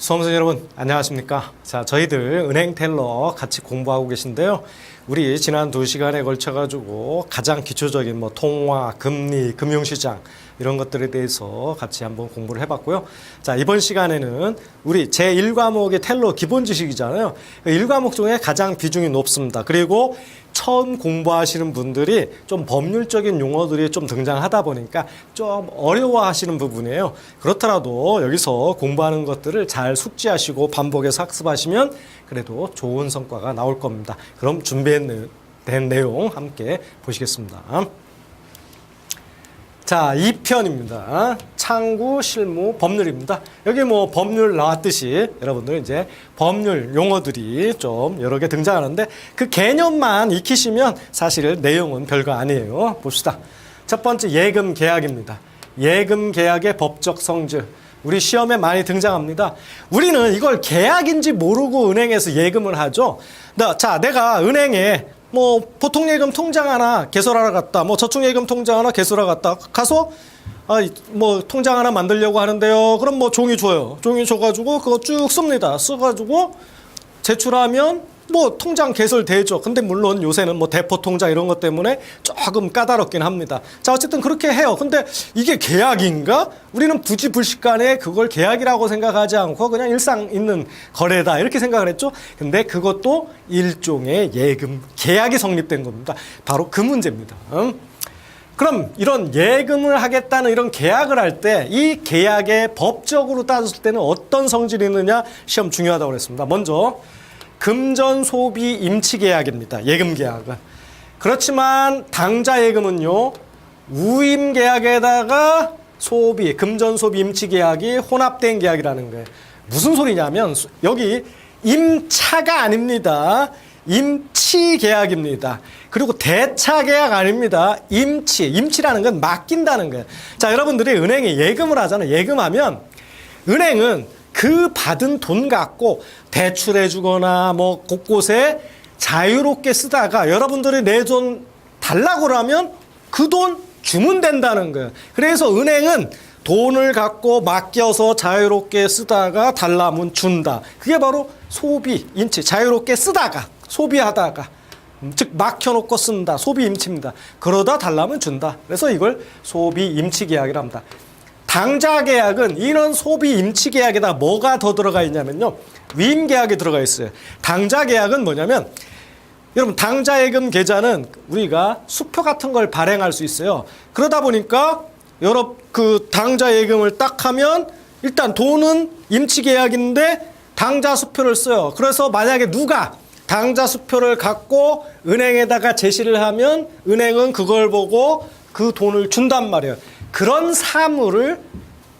수험생 여러분 안녕하십니까. 자, 저희들 은행 텔러 같이 공부하고 계신데요. 우리 지난 2시간에 걸쳐 가지고 가장 기초적인 통화, 금리, 금융시장 이런 것들에 대해서 같이 한번 공부를 해봤고요. 자, 이번 시간에는 우리 제1과목의 텔러 기본 지식이잖아요. 1과목 중에 가장 비중이 높습니다. 그리고 처음 공부하시는 분들이 좀 법률적인 용어들이 좀 등장하다 보니까 좀 어려워하시는 부분이에요. 그렇더라도 여기서 공부하는 것들을 잘 숙지하시고 반복해서 학습하시면 그래도 좋은 성과가 나올 겁니다. 그럼 준비된 내용 함께 보시겠습니다. 자, 2편입니다. 창구, 실무, 법률입니다. 여기 법률 나왔듯이 여러분들 이제 법률 용어들이 좀 여러 개 등장하는데 그 개념만 익히시면 사실 내용은 별거 아니에요. 봅시다. 첫 번째 예금 계약입니다. 예금 계약의 법적 성질. 우리 시험에 많이 등장합니다. 우리는 이걸 계약인지 모르고 은행에서 예금을 하죠. 자, 내가 은행에 보통예금 통장 하나 개설하러 갔다. 저축예금 통장 하나 개설하러 갔다. 가서 통장 하나 만들려고 하는데요. 그럼 종이 줘요. 종이 줘가지고 그거 쭉 씁니다. 써가지고 제출하면 통장 개설되죠. 근데 물론 요새는 대포 통장 이런 것 때문에 조금 까다롭긴 합니다. 자, 어쨌든 그렇게 해요. 근데 이게 계약인가? 우리는 부지불식간에 그걸 계약이라고 생각하지 않고 그냥 일상 있는 거래다 이렇게 생각을 했죠. 근데 그것도 일종의 예금 계약이 성립된 겁니다. 바로 그 문제입니다. 그럼 이런 예금을 하겠다는 이런 계약을 할 때 이 계약의 법적으로 따졌을 때는 어떤 성질이 있느냐? 시험 중요하다고 그랬습니다. 먼저 금전 소비 임치 계약입니다. 예금 계약은. 그렇지만 당좌 예금은요. 우임 계약에다가 소비, 금전 소비 임치 계약이 혼합된 계약이라는 거예요. 무슨 소리냐면 여기 임차가 아닙니다. 임치 계약입니다. 그리고 대차 계약 아닙니다. 임치라는 건 맡긴다는 거예요. 자, 여러분들이 은행에 예금을 하잖아요. 예금하면 은행은 그 받은 돈 갖고 대출해 주거나 곳곳에 자유롭게 쓰다가 여러분들이 내 돈 달라고 그러면 그 돈 주면 된다는 거예요. 그래서 은행은 돈을 갖고 맡겨서 자유롭게 쓰다가 달라면 준다. 그게 바로 소비, 임치. 자유롭게 쓰다가, 소비하다가, 즉 막혀놓고 쓴다. 소비 임치입니다. 그러다 달라면 준다. 그래서 이걸 소비 임치 계약이라 합니다. 당좌 계약은 이런 소비 임치 계약에다 뭐가 더 들어가 있냐면요. 위임 계약이 들어가 있어요. 당좌 계약은 뭐냐면 여러분 당좌 예금 계좌는 우리가 수표 같은 걸 발행할 수 있어요. 그러다 보니까 여러 당좌 예금을 딱 하면 일단 돈은 임치 계약인데 당좌 수표를 써요. 그래서 만약에 누가 당좌 수표를 갖고 은행에다가 제시를 하면 은행은 그걸 보고 그 돈을 준단 말이에요. 그런 사물을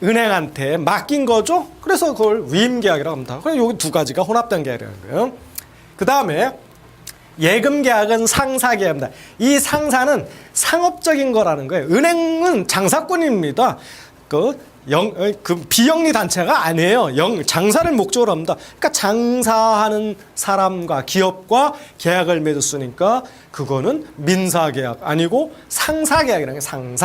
은행한테 맡긴 거죠. 그래서 그걸 위임 계약이라고 합니다. 그래서 여기 두 가지가 혼합된 계약이라는 거예요. 그 다음에 예금 계약은 상사 계약입니다. 이 상사는 상업적인 거라는 거예요. 은행은 장사꾼입니다. 그 비영리 단체가 아니에요. 장사를 목적으로 합니다. 그러니까 장사하는 사람과 기업과 계약을 맺었으니까 그거는 민사 계약 아니고 상사 계약이라는 게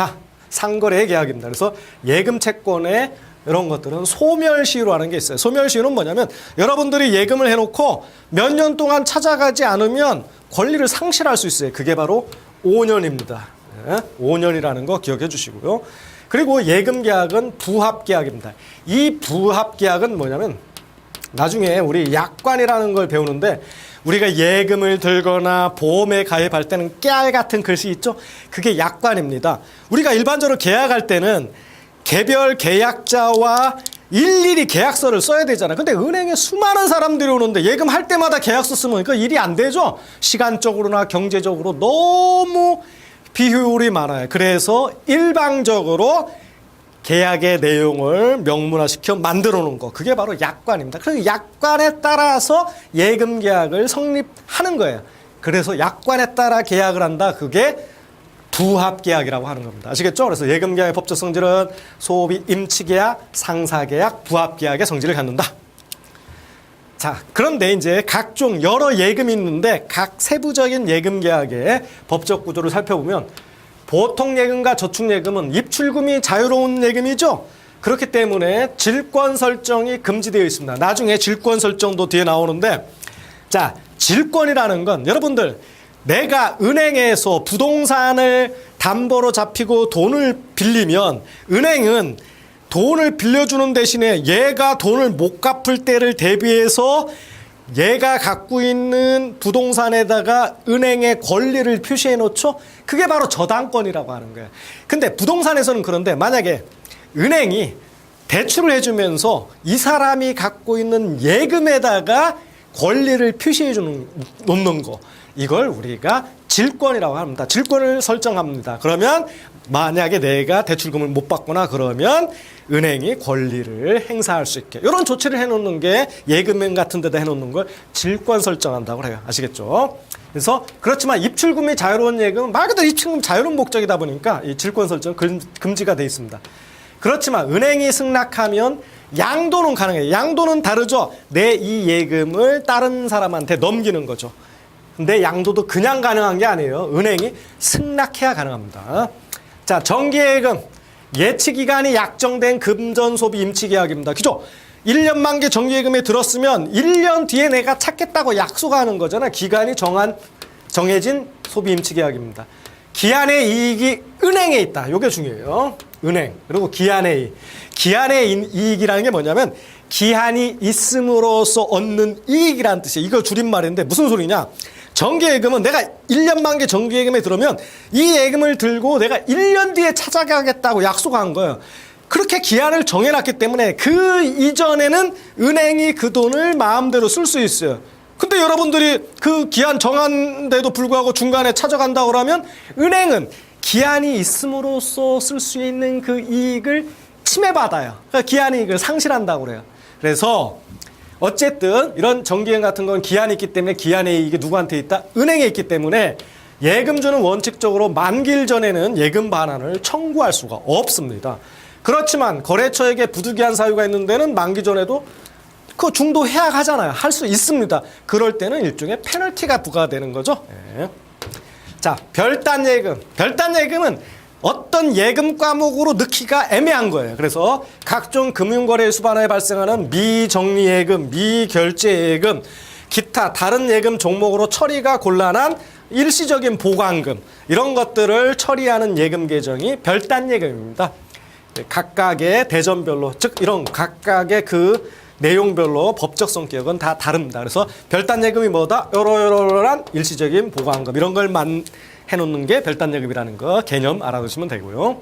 상거래 계약입니다. 그래서 예금 채권에 이런 것들은 소멸시효로 하는 게 있어요. 소멸시효는 뭐냐면 여러분들이 예금을 해놓고 몇 년 동안 찾아가지 않으면 권리를 상실할 수 있어요. 그게 바로 5년입니다. 5년이라는 거 기억해 주시고요. 그리고 예금 계약은 부합 계약입니다. 이 부합 계약은 뭐냐면 나중에 우리 약관이라는 걸 배우는데 우리가 예금을 들거나 보험에 가입할 때는 깨알 같은 글씨 있죠? 그게 약관입니다. 우리가 일반적으로 계약할 때는 개별 계약자와 일일이 계약서를 써야 되잖아요. 근데 은행에 수많은 사람들이 오는데 예금할 때마다 계약서 쓰면 그 일이 안 되죠? 시간적으로나 경제적으로 너무 비효율이 많아요. 그래서 일방적으로 계약의 내용을 명문화시켜 만들어 놓은 거. 그게 바로 약관입니다. 그래서 약관에 따라서 예금 계약을 성립하는 거예요. 그래서 약관에 따라 계약을 한다. 그게 부합 계약이라고 하는 겁니다. 아시겠죠? 그래서 예금 계약의 법적 성질은 소비 임치 계약, 상사 계약, 부합 계약의 성질을 갖는다. 자, 그런데 이제 각종 여러 예금이 있는데 각 세부적인 예금 계약의 법적 구조를 살펴보면 보통 예금과 저축 예금은 입출금이 자유로운 예금이죠. 그렇기 때문에 질권 설정이 금지되어 있습니다. 나중에 질권 설정도 뒤에 나오는데, 자, 질권이라는 건 여러분들, 내가 은행에서 부동산을 담보로 잡히고 돈을 빌리면 은행은 돈을 빌려주는 대신에 얘가 돈을 못 갚을 때를 대비해서 얘가 갖고 있는 부동산에다가 은행의 권리를 표시해 놓죠. 그게 바로 저당권이라고 하는 거예요. 근데 부동산에서는 그런데 만약에 은행이 대출을 해주면서 이 사람이 갖고 있는 예금에다가 권리를 표시해 놓는 거, 이걸 우리가 질권이라고 합니다. 질권을 설정합니다. 그러면 만약에 내가 대출금을 못 받거나 그러면 은행이 권리를 행사할 수 있게 이런 조치를 해놓는 게 예금행 같은 데다 해놓는 걸 질권 설정한다고 해요. 아시겠죠? 그래서 그렇지만 입출금이 자유로운 예금은 말 그대로 입출금 자유로운 목적이다 보니까 이 질권 설정 금지가 돼 있습니다. 그렇지만 은행이 승낙하면 양도는 가능해요. 양도는 다르죠. 내 이 예금을 다른 사람한테 넘기는 거죠. 근데 양도도 그냥 가능한 게 아니에요. 은행이 승낙해야 가능합니다. 자, 정기예금. 예치기간이 약정된 금전소비 임치계약입니다. 그죠? 1년 만기 정기예금에 들었으면 1년 뒤에 내가 찾겠다고 약속하는 거잖아. 기간이 정해진 소비 임치계약입니다. 기한의 이익이 은행에 있다. 이게 중요해요. 은행. 그리고 기한의 이익. 기한의 이익이라는 게 뭐냐면 기한이 있음으로써 얻는 이익이라는 뜻이에요. 이거 줄임말인데 무슨 소리냐? 정기예금은 내가 1년 만기 정기예금에 들어오면 이 예금을 들고 내가 1년 뒤에 찾아가겠다고 약속한 거예요. 그렇게 기한을 정해놨기 때문에 그 이전에는 은행이 그 돈을 마음대로 쓸 수 있어요. 근데 여러분들이 그 기한 정한데도 불구하고 중간에 찾아간다고 그러면 은행은 기한이 있음으로써 쓸 수 있는 그 이익을 침해받아요. 그러니까 기한 이익을 상실한다고 그래요. 그래서 어쨌든 이런 정기예금 같은 건 기한이 있기 때문에 기한의 이익이 누구한테 있다? 은행에 있기 때문에 예금주는 원칙적으로 만기일 전에는 예금 반환을 청구할 수가 없습니다. 그렇지만 거래처에게 부득이한 사유가 있는 데는 만기 전에도 그 중도 해약하잖아요. 할 수 있습니다. 그럴 때는 일종의 페널티가 부과되는 거죠. 네. 자, 별단예금. 별단예금은 어떤 예금 과목으로 넣기가 애매한 거예요. 그래서 각종 금융거래 수반하에 발생하는 미정리예금, 미결제예금, 기타 다른 예금 종목으로 처리가 곤란한 일시적인 보관금, 이런 것들을 처리하는 예금 계정이 별단예금입니다. 각각의 대전별로, 즉 이런 각각의 그 내용별로 법적 성격은 다 다릅니다. 그래서 별단예금이 뭐다? 요러요러한 일시적인 보관금, 이런 걸 해놓는 게 별단예금이라는 거 개념 알아두시면 되고요.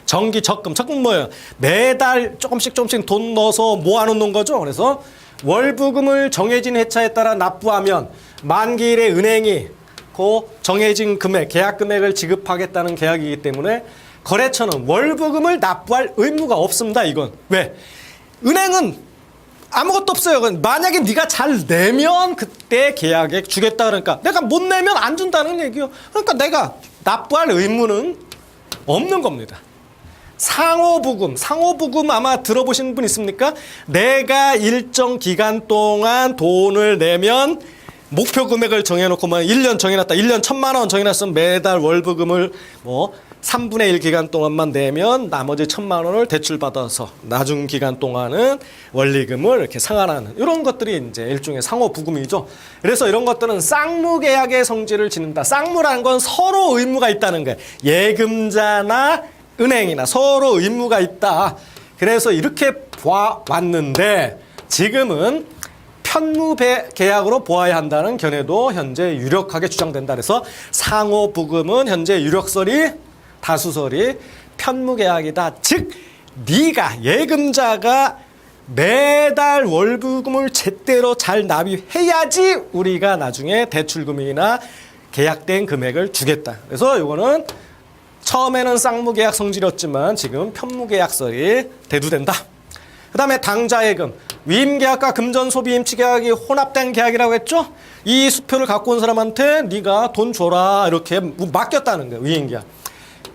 정기 적금. 적금 뭐예요? 매달 조금씩 돈 넣어서 모아놓는 거죠. 그래서 월부금을 정해진 회차에 따라 납부하면 만기일에 은행이 그 정해진 금액, 계약 금액을 지급하겠다는 계약이기 때문에 거래처는 월부금을 납부할 의무가 없습니다. 이건 왜? 은행은 아무것도 없어요. 만약에 네가 잘 내면 그때 계약액 주겠다 그러니까 내가 못 내면 안 준다는 얘기요. 그러니까 내가 납부할 의무는 없는 겁니다. 상호부금. 상호부금 아마 들어보신 분 있습니까? 내가 일정 기간 동안 돈을 내면 목표 금액을 정해놓고 1년 정해놨다. 1년 1,000만 원 정해놨으면 매달 월부금을 3분의 1 기간 동안만 내면 나머지 1,000만 원을 대출받아서 나중 기간 동안은 원리금을 이렇게 상환하는 이런 것들이 이제 일종의 상호부금이죠. 그래서 이런 것들은 쌍무계약의 성질을 지닌다. 쌍무라는 건 서로 의무가 있다는 거예요. 예금자나 은행이나 서로 의무가 있다. 그래서 이렇게 보아왔는데 지금은 편무계약으로 보아야 한다는 견해도 현재 유력하게 주장된다. 그래서 상호부금은 현재 유력설이 다수설이 편무계약이다. 즉 네가 예금자가 매달 월부금을 제대로 잘 납입해야지 우리가 나중에 대출금이나 계약된 금액을 주겠다. 그래서 이거는 처음에는 쌍무계약 성질이었지만 지금 편무계약설이 대두된다. 그 다음에 당좌예금. 위임계약과 금전소비임치계약이 혼합된 계약이라고 했죠? 이 수표를 갖고 온 사람한테 네가 돈 줘라 이렇게 맡겼다는 거예요. 위임계약.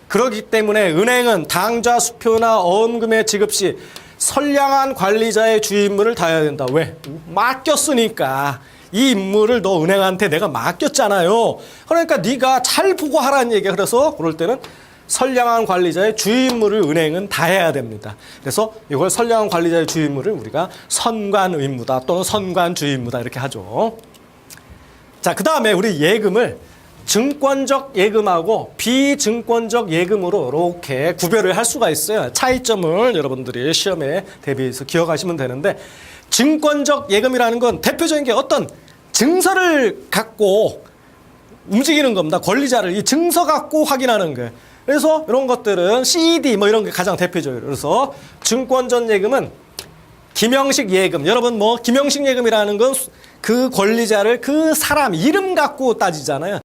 그렇기 때문에 은행은 당좌 수표나 어음금의 지급 시 선량한 관리자의 주임무를 다해야 된다. 왜? 맡겼으니까. 이 임무를 너 은행한테 내가 맡겼잖아요. 그러니까 네가 잘 보고 하라는 얘기야. 그래서 그럴 때는 선량한 관리자의 주임무를 은행은 다 해야 됩니다. 그래서 이걸 선량한 관리자의 주임무를 우리가 선관의무다 또는 선관주임무다 이렇게 하죠. 자, 그 다음에 우리 예금을 증권적 예금하고 비증권적 예금으로 이렇게 구별을 할 수가 있어요. 차이점을 여러분들이 시험에 대비해서 기억하시면 되는데, 증권적 예금이라는 건 대표적인 게 어떤 증서를 갖고 움직이는 겁니다. 권리자를 이 증서 갖고 확인하는 거예요. 그래서 이런 것들은 CD 뭐 이런 게 가장 대표적이에요. 그래서 증권적 예금은 김영식 예금. 여러분 뭐 김영식 예금이라는 건 그 권리자를 그 사람 이름 갖고 따지잖아요.